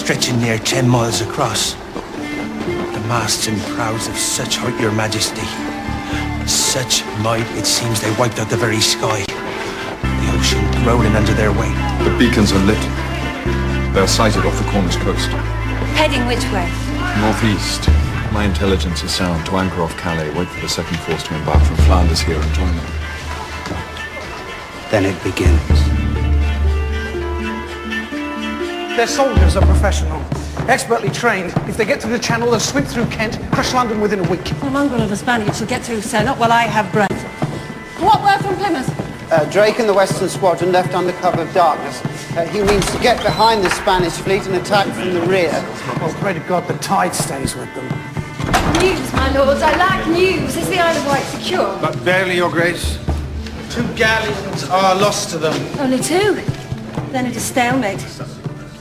stretching near 10 miles across. The masts and prows of such height, your majesty. Such might, it seems they wiped out the very sky. The ocean groaning under their weight. The beacons are lit. They're sighted off the Cornish coast. Heading which way? Northeast. My intelligence is sound. To anchor off Calais, wait for the second force to embark from Flanders here and join them. Then it begins. Their soldiers are professional, expertly trained. If they get through the Channel, they'll sweep through Kent, crush London within a week. The mongrel of the Spaniards shall get through Senna while I have breath. What word from Plymouth? Drake and the Western Squadron left under cover of darkness. He means to get behind the Spanish fleet and attack from the rear. Well, pray to God the tide stays with them. News, my lords. I lack news. Is the Isle of Wight secure? But barely, your grace. 2 galleons are lost to them. Only 2? Then it is stalemate.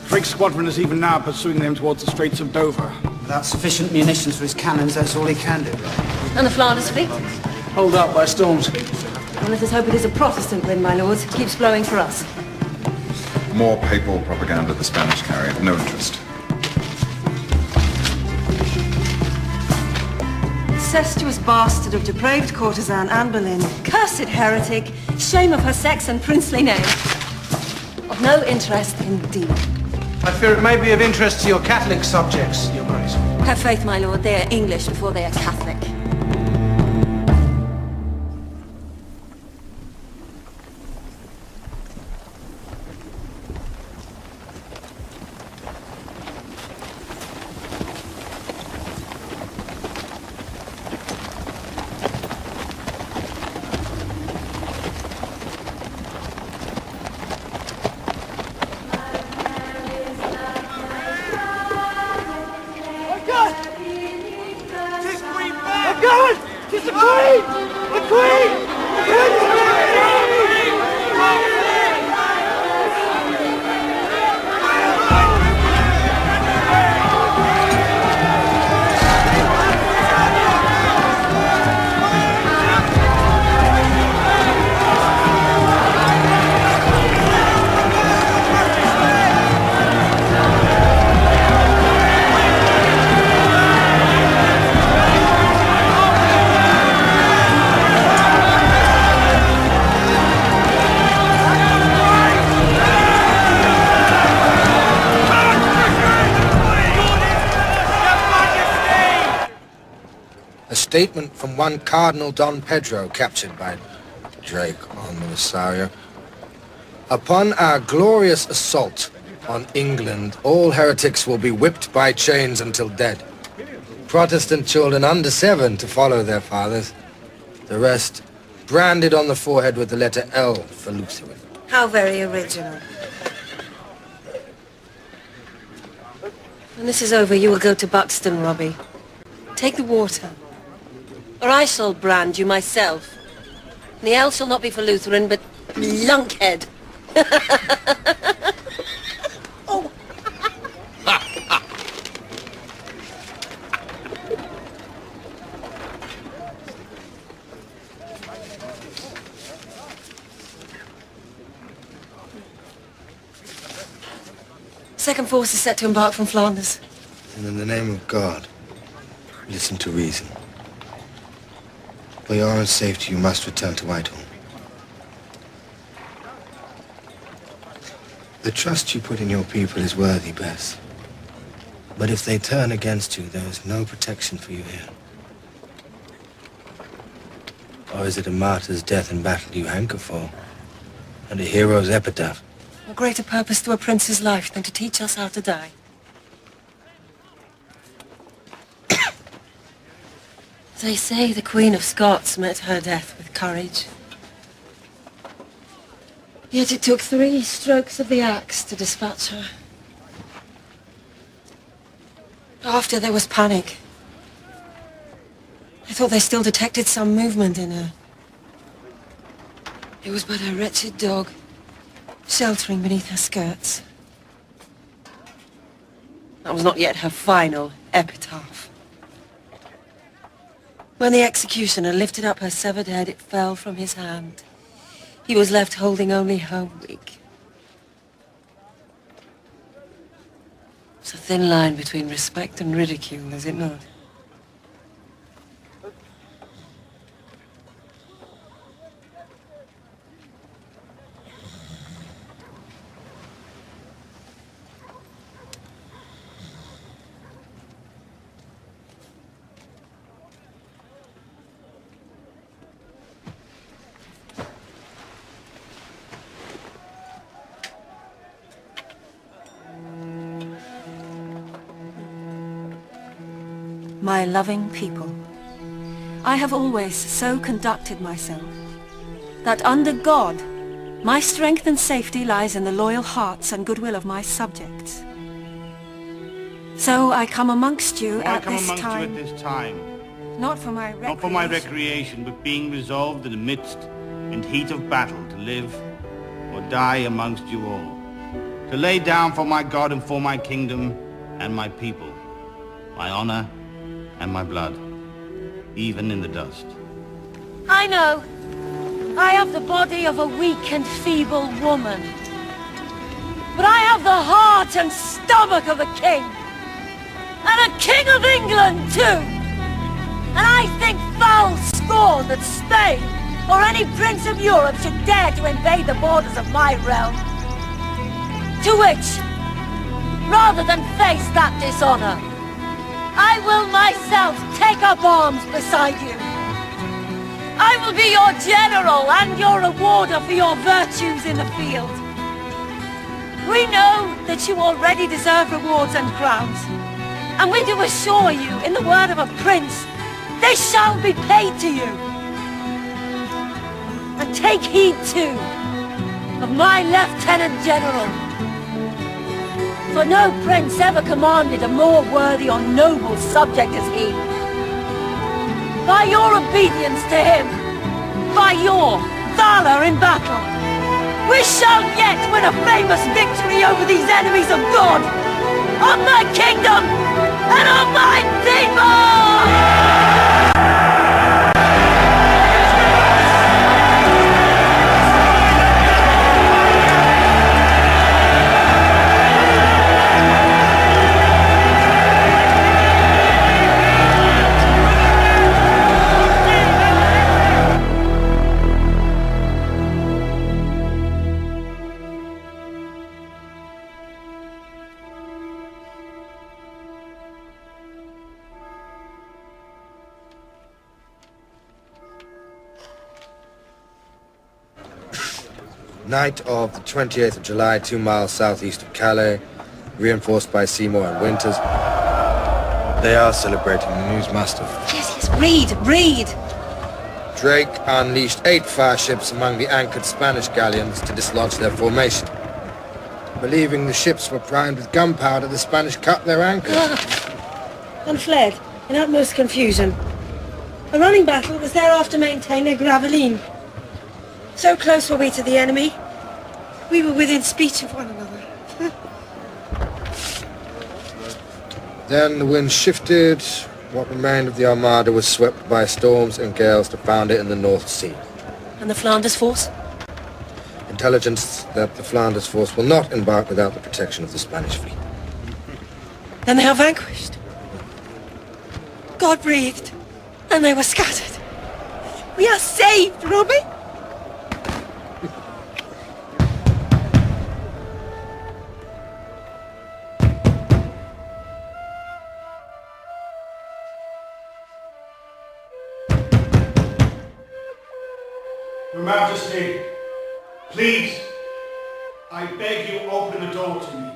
Drake's squadron is even now pursuing them towards the Straits of Dover. Without sufficient munitions for his cannons, that's all he can do. And the Flanders fleet? Hold up by storms. Well, let us hope it is a Protestant wind, my lords. It keeps blowing for us. More papal propaganda the Spanish carry. Of no interest. Incestuous bastard of depraved courtesan Anne Boleyn. Cursed heretic. Shame of her sex and princely name. Of no interest indeed. I fear it may be of interest to your Catholic subjects, your grace. Have faith, my lord. They are English before they are Catholic. Statement from one Cardinal Don Pedro, captured by Drake on the Rosario. Upon our glorious assault on England, all heretics will be whipped by chains until dead. Protestant children under 7 to follow their fathers. The rest branded on the forehead with the letter L for Lutheran. How very original. When this is over, you will go to Buxton, Robbie. Take the water. Or I shall brand you myself. And the L shall not be for Lutheran, but lunkhead. Oh. Second force is set to embark from Flanders. And in the name of God, listen to reason. For your own safety, you must return to Whitehall. The trust you put in your people is worthy, Bess. But if they turn against you, there is no protection for you here. Or is it a martyr's death in battle you hanker for? And a hero's epitaph? A greater purpose to a prince's life than to teach us how to die. They say the Queen of Scots met her death with courage. Yet it took 3 strokes of the axe to dispatch her. After, there was panic. I thought they still detected some movement in her. It was but a wretched dog, sheltering beneath her skirts. That was not yet her final epitaph. When the executioner lifted up her severed head, it fell from his hand. He was left holding only her wig. It's a thin line between respect and ridicule, is it not? My loving people, I have always so conducted myself that under God, my strength and safety lies in the loyal hearts and goodwill of my subjects. So I come amongst you at this time, not for my recreation, but being resolved in the midst and heat of battle to live or die amongst you all, to lay down for my God and for my kingdom and my people, my honor and my blood, even in the dust. I know. I have the body of a weak and feeble woman. But I have the heart and stomach of a king. And a king of England, too. And I think foul scorn that Spain or any prince of Europe should dare to invade the borders of my realm. To which, rather than face that dishonor, I will myself take up arms beside you. I will be your general and your rewarder for your virtues in the field. We know that you already deserve rewards and crowns, and we do assure you, in the word of a prince, they shall be paid to you. And take heed, too, of my lieutenant general. For no prince ever commanded a more worthy or noble subject as he. By your obedience to him, by your valor in battle, we shall yet win a famous victory over these enemies of God, on my kingdom, and on my people! Night of the 28th of July, 2 miles southeast of Calais, reinforced by Seymour and Winters. They are celebrating the news mastiff. Yes, read! Drake unleashed 8 fireships among the anchored Spanish galleons to dislodge their formation. Believing the ships were primed with gunpowder, the Spanish cut their anchors. And fled, in utmost confusion. A running battle was thereafter maintained near Gravelines. So close were we to the enemy, we were within speech of one another. Then the wind shifted. What remained of the Armada was swept by storms and gales to founder in the North Sea. And the Flanders force? Intelligence that the Flanders force will not embark without the protection of the Spanish fleet. Then they are vanquished. God breathed, and they were scattered. We are saved, Robbie! Your Majesty, please, I beg you open the door to me.